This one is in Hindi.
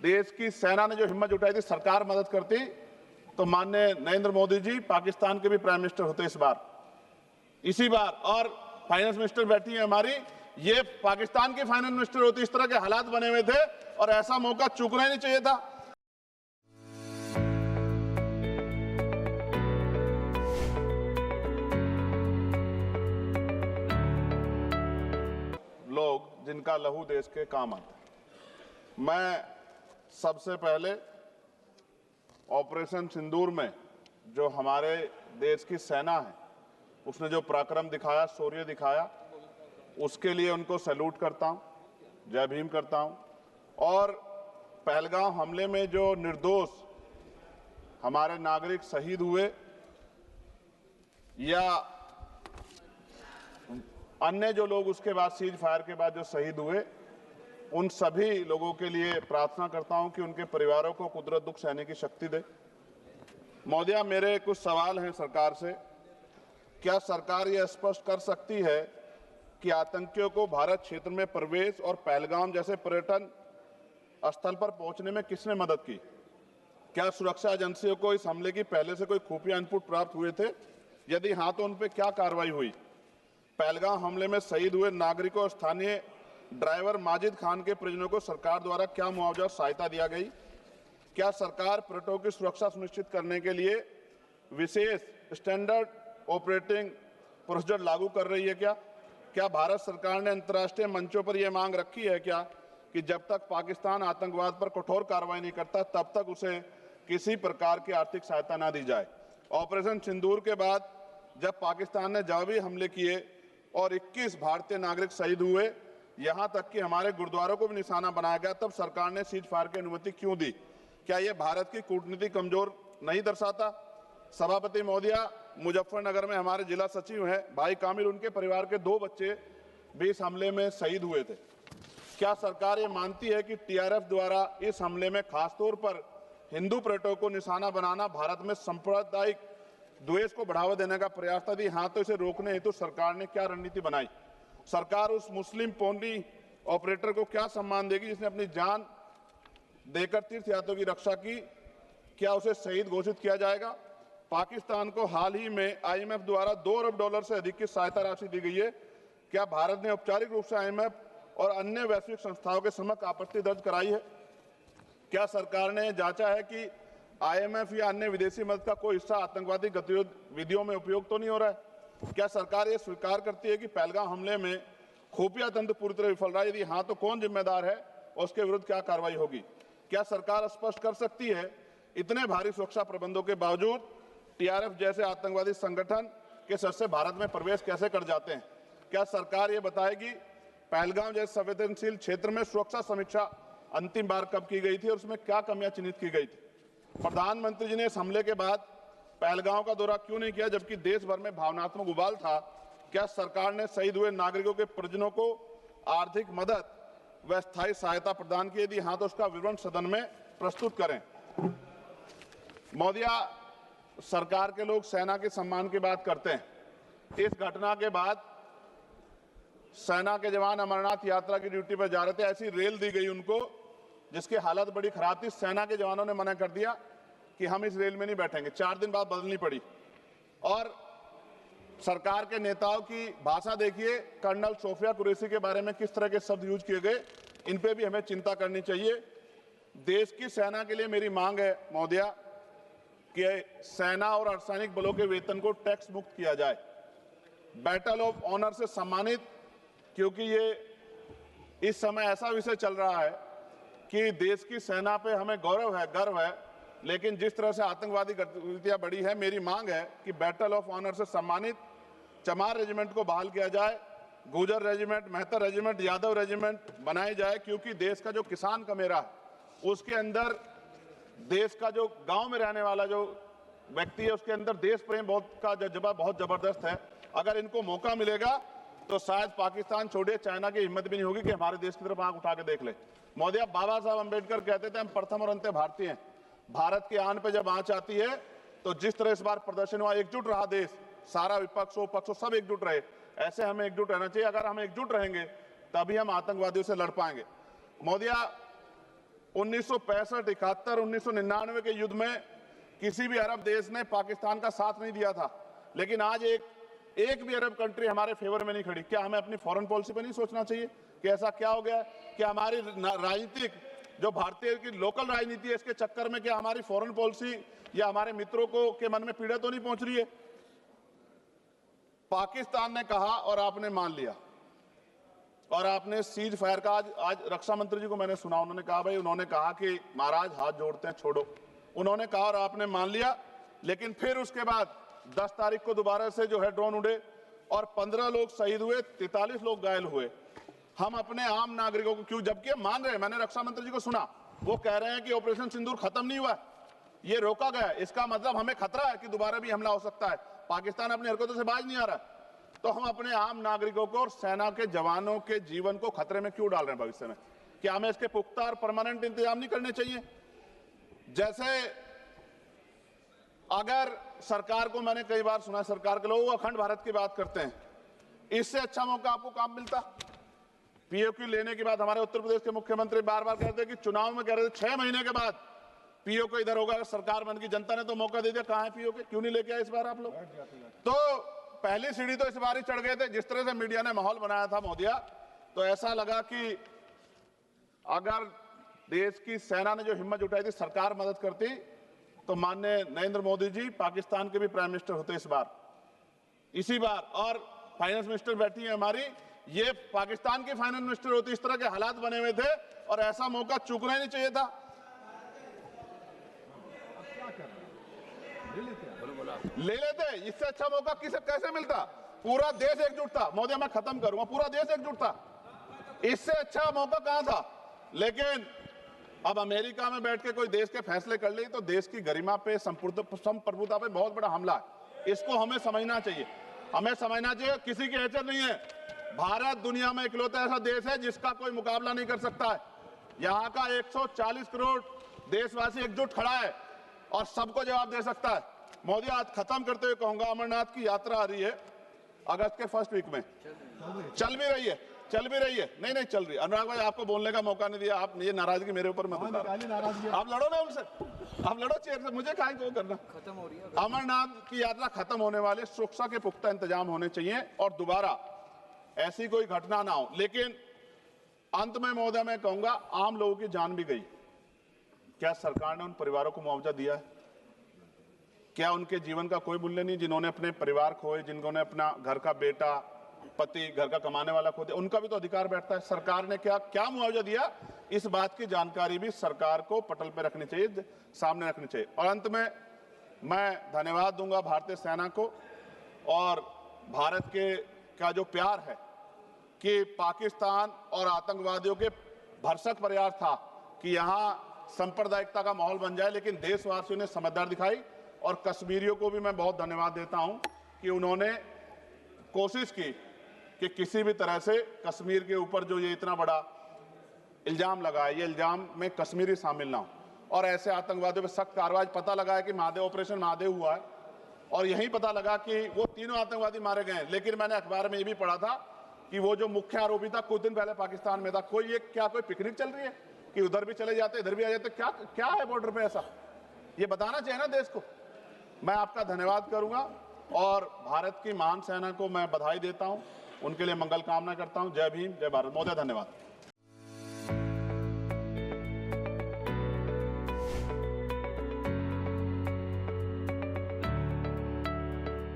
देश की सेना ने जो हिम्मत जुटाई थी, सरकार मदद करती तो माननीय नरेंद्र मोदी जी पाकिस्तान के भी प्राइम मिनिस्टर होते इसी बार। और फाइनेंस मिनिस्टर बैठी है हमारी, ये पाकिस्तान की फाइनेंस मिनिस्टर होती। इस तरह के हालात बने हुए थे और ऐसा मौका चूकना ही नहीं चाहिए था। लोग जिनका लहू देश के काम आता है। मैं सबसे पहले ऑपरेशन सिंदूर में जो हमारे देश की सेना है, उसने जो पराक्रम दिखाया, शौर्य दिखाया, उसके लिए उनको सैल्यूट करता हूं, जय भीम करता हूं। और पहलगाम हमले में जो निर्दोष हमारे नागरिक शहीद हुए या अन्य जो लोग उसके बाद सीज फायर के बाद जो शहीद हुए, उन सभी लोगों के लिए प्रार्थना करता हूं कि उनके परिवारों को कुदरत दुख सहने की शक्ति दे। महोदया, मेरे कुछ सवाल हैं सरकार से। क्या सरकार यह स्पष्ट कर सकती है कि आतंकियों को भारत क्षेत्र में प्रवेश और पहलगाम जैसे पर्यटन स्थल पर पहुंचने में किसने मदद की? क्या सुरक्षा एजेंसियों को इस हमले की पहले से कोई खुफिया इनपुट प्राप्त हुए थे? यदि हां, तो उन पर क्या कार्रवाई हुई? पहलगाम हमले में शहीद हुए नागरिकों और स्थानीय ड्राइवर माजिद खान के परिजनों को सरकार द्वारा क्या मुआवजा और सहायता दिया गई? क्या सरकार पर्यटकों की सुरक्षा सुनिश्चित करने के लिए विशेष स्टैंडर्ड ऑपरेटिंग प्रोसीजर लागू कर रही है? क्या भारत सरकार ने अंतर्राष्ट्रीय मंचों पर यह मांग रखी है कि जब तक पाकिस्तान आतंकवाद पर कठोर कार्रवाई नहीं करता, तब तक उसे किसी प्रकार की आर्थिक सहायता न दी जाए? ऑपरेशन सिंदूर के बाद जब पाकिस्तान ने जवाबी हमले किए और 21 भारतीय नागरिक शहीद हुए, यहां तक कि हमारे गुरुद्वारों को भी निशाना बनाया गया, तब सरकार ने सीज फायर की अनुमति क्यों दी? क्या यह भारत की कूटनीति कमजोर नहीं दर्शाता? सभापति महोदया, मुजफ्फरनगर में हमारे जिला सचिव हैं भाई कामिल, उनके परिवार के 2 बच्चे भी इस हमले में शहीद हुए थे। क्या सरकार ये मानती है कि टीआरएफ द्वारा इस हमले में खासतौर पर हिंदू पर्यटकों को निशाना बनाना भारत में सांप्रदायिक द्वेष को बढ़ावा देने का प्रयास था? यदि हाँ, तो इसे रोकने हेतु सरकार ने क्या रणनीति बनाई? सरकार उस मुस्लिम पोनी ऑपरेटर को क्या सम्मान देगी जिसने अपनी जान देकर तीर्थ यात्रियों की रक्षा की? क्या उसे शहीद घोषित किया जाएगा? पाकिस्तान को हाल ही में आईएमएफ द्वारा $2 अरब से अधिक की सहायता राशि दी गई है। क्या भारत ने औपचारिक रूप से आईएमएफ और अन्य वैश्विक संस्थाओं के समक्ष आपत्ति दर्ज कराई है? क्या सरकार ने जांचा है कि आईएमएफ या अन्य विदेशी मदद का कोई हिस्सा आतंकवादी गतिविधियों में उपयोग तो नहीं हो रहा है? क्या सरकार ये स्वीकार करती है कि पहलगाम हमले में खुफिया तंत्र पूरी तरह विफल रहा है? यदि हाँ, तो कौन जिम्मेदार है और उसके विरुद्ध क्या कार्रवाई होगी? क्या सरकार स्पष्ट कर सकती है इतने भारी सुरक्षा प्रबंधों के बावजूद टीआरएफ जैसे आतंकवादी संगठन के सदस्य भारत में प्रवेश कैसे कर जाते हैं? क्या सरकार ये बताएगी पहलगाम जैसे संवेदनशील क्षेत्र में सुरक्षा समीक्षा अंतिम बार कब की गई थी और उसमें क्या कमियां चिन्हित की गई थी? प्रधानमंत्री जी ने इस हमले के बाद पहलगाम का दौरा क्यों नहीं किया, जबकि देश भर में भावनात्मक उबाल था? क्या सरकार ने शहीद हुए नागरिकों के परिजनों को आर्थिक मदद व स्थायी सहायता प्रदान की? यदि हाँ, तो उसका विवरण सदन में प्रस्तुत करें। महोदया, सरकार के लोग सेना के सम्मान की बात करते हैं। इस घटना के बाद सेना के जवान अमरनाथ यात्रा की ड्यूटी पर जा रहे थे, ऐसी रेल दी गई उनको जिसकी हालत बड़ी खराब थी। सेना के जवानों ने मना कर दिया कि हम इस रेल में नहीं बैठेंगे। 4 दिन बाद बदलनी पड़ी। और सरकार के नेताओं की भाषा देखिए, कर्नल सोफिया कुरैशी के बारे में किस तरह के शब्द यूज किए गए, इन पे भी हमें चिंता करनी चाहिए। देश की सेना के लिए मेरी मांग है महोदया कि सेना और अर्धसैनिक बलों के वेतन को टैक्स मुक्त किया जाए, बैटल ऑफ ऑनर से सम्मानित, क्योंकि ये इस समय ऐसा विषय चल रहा है कि देश की सेना पे हमें गौरव है, गर्व है, लेकिन जिस तरह से आतंकवादी गतिविधियां बढ़ी है, मेरी मांग है कि बैटल ऑफ ऑनर से सम्मानित चमार रेजिमेंट को बहाल किया जाए, Gurjar regiment, Mehtar regiment, Yadav regiment बनाई जाए, क्योंकि देश का जो किसान का मेरा उसके अंदर देश का जो गांव में रहने वाला जो व्यक्ति है उसके अंदर देश प्रेम का जज्बा बहुत जबरदस्त है। अगर इनको मौका मिलेगा तो शायद पाकिस्तान छोड़िए, चाइना की हिम्मत भी नहीं होगी कि हमारे देश की तरफ आंख उठा के देख ले। महोदया, बाबा साहब अंबेडकर कहते थे हम प्रथम और अंत्य भारतीय हैं। भारत की आन पे जब आंच आती है तो जिस तरह इस बार प्रदर्शन हुआ, एकजुट रहा देश, सारा विपक्ष हो पक्ष हो सब एकजुट रहे, ऐसे हमें एकजुट रहना चाहिए। अगर हम एकजुट रहेंगे तभी हम आतंकवादियों से लड़ पाएंगे। महोदया, 1965, 71, 1999 के युद्ध में किसी भी अरब देश ने पाकिस्तान का साथ नहीं दिया था, लेकिन आज एक भी अरब कंट्री हमारे फेवर में नहीं खड़ी। क्या हमें अपनी फॉरेन पॉलिसी पर नहीं सोचना चाहिए कि ऐसा क्या हो गया कि हमारी राजनीतिक जो भारतीय की लोकल राजनीति है, इसके चक्कर में क्या हमारी फॉरेन पॉलिसी या हमारे मित्रों को के मन में पीड़ा तो नहीं पहुंच रही है? पाकिस्तान ने कहा और आपने मान लिया, और आपने सीज फायर का आज रक्षा मंत्री जी को मैंने सुना, उन्होंने कहा भाई, उन्होंने कहा कि महाराज हाथ जोड़ते हैं, छोड़ो, उन्होंने कहा और आपने मान लिया। लेकिन फिर उसके बाद 10 तारीख को दोबारा से जो है ड्रोन उड़े और 15 लोग शहीद हुए, 43 लोग घायल हुए। हम अपने आम नागरिकों को क्यों, जबकि मान रहे हैं, मैंने रक्षा मंत्री जी को सुना, वो कह रहे हैं कि ऑपरेशन सिंदूर खत्म नहीं हुआ, ये रोका गया, इसका मतलब हमें खतरा है कि दोबारा भी हमला हो सकता है, पाकिस्तान अपनी हरकतों से बाज नहीं आ रहा। तो हम अपने आम नागरिकों को और सेना के जवानों के जीवन को खतरे में क्यों डाल रहे हैं भविष्य में? क्या हमें इसके पुख्ता और परमानेंट इंतजाम नहीं करने चाहिए? जैसे अगर सरकार को, मैंने कई बार सुना सरकार के लोग अखंड भारत की बात करते हैं, इससे अच्छा मौका आपको काम मिलता। पीओक्यू लेने के बाद हमारे उत्तर प्रदेश के मुख्यमंत्री बार बार कहते हैं कि चुनाव में कह रहे थे 6 महीने के बाद पीओक्यू इधर होगा, अगर सरकार बन की, जनता ने तो मौका दे दिया, कहां है पीओक्यू? क्यों नहीं लेके आए इस बार आप लोग? तो पहली सीढ़ी तो इस बार ही चढ़ गए थे। जिस तरह से मीडिया ने माहौल बनाया था मोदिया, तो ऐसा लगा कि अगर देश की सेना ने जो हिम्मत जुटाई थी, सरकार मदद करती, तो माननीय नरेंद्र मोदी जी पाकिस्तान के भी प्राइम मिनिस्टर होते इस बार, इसी बार, और फाइनेंस मिनिस्टर बैठी है हमारी, ये पाकिस्तान की फाइनेंस मिनिस्टर होती। इस तरह के हालात बने हुए थे और ऐसा मौका चूकना ही नहीं चाहिए था। ले लेते, इससे अच्छा मौका कैसे मिलता? पूरा देश एकजुट था। मोदी, मैं खत्म करूंगा, पूरा देश एकजुट था, इससे अच्छा मौका कहां था? लेकिन अब अमेरिका में बैठ के कोई देश के फैसले कर ले तो देश की गरिमा पे, संप्रभुता पे बहुत बड़ा हमला है। इसको हमें समझना चाहिए, हमें समझना चाहिए किसी की हैसियत नहीं है। भारत दुनिया में इकलौता ऐसा देश है जिसका कोई मुकाबला नहीं कर सकता है। यहाँ का 140 करोड़ देशवासी एकजुट खड़ा है और सबको जवाब दे सकता है। मोदी, आज खत्म करते हुए कहूंगा, अमरनाथ की यात्रा आ रही है अगस्त के फर्स्ट वीक में, चल भी रही है, नहीं चल रही। अनुराग भाई, आपको बोलने का मौका नहीं दिया, आप ये नाराजगी मेरे ऊपर मत उतारो, आप लड़ो ना उनसे, आप लड़ो चेयर से, मुझे काहे को करना। खत्म हो रही है अमरनाथ की यात्रा, खत्म होने वाले, सुरक्षा के पुख्ता इंतजाम होने चाहिए और दोबारा ऐसी कोई घटना ना हो। लेकिन अंत में महोदय मैं कहूंगा, आम लोगों की जान भी गई, क्या सरकार ने उन परिवारों को मुआवजा दिया है? क्या उनके जीवन का कोई मूल्य नहीं? जिन्होंने अपने परिवार खोए, जिन्होंने अपना घर का बेटा, पति, घर का कमाने वाला खो दिया, उनका भी तो अधिकार बैठता है। सरकार ने क्या मुआवजा दिया, इस बात की जानकारी भी सरकार को पटल पर रखनी चाहिए, सामने रखनी चाहिए। और अंत में मैं धन्यवाद दूंगा भारतीय सेना को और भारत का जो प्यार है कि पाकिस्तान और आतंकवादियों के भरसक प्रयास था कि यहां सांप्रदायिकता का माहौल बन जाए, लेकिन देशवासियों ने समझदारी दिखाई। और कश्मीरियों को भी मैं बहुत धन्यवाद देता हूं कि उन्होंने कोशिश की कि किसी भी तरह से कश्मीर के ऊपर जो ये इतना बड़ा इल्जाम लगा है, ये इल्जाम में कश्मीरी शामिल ना हो और ऐसे आतंकवादियों पर सख्त कार्रवाई। पता लगा है कि महादेव, ऑपरेशन महादेव हुआ है और यही पता लगा कि वो तीनों आतंकवादी मारे गए हैं। लेकिन मैंने अखबार में ये भी पढ़ा था कि वो जो मुख्य आरोपी था कुछ दिन पहले पाकिस्तान में था। कोई पिकनिक चल रही है कि उधर भी चले जाते, इधर भी आ जाते? क्या है बॉर्डर पे ऐसा? ये बताना चाहिए ना देश को। मैं आपका धन्यवाद करूंगा और भारत की महान सेना को मैं बधाई देता हूं, उनके लिए मंगल कामना करता हूं। जय भीम, जय भारत। महोदय धन्यवाद।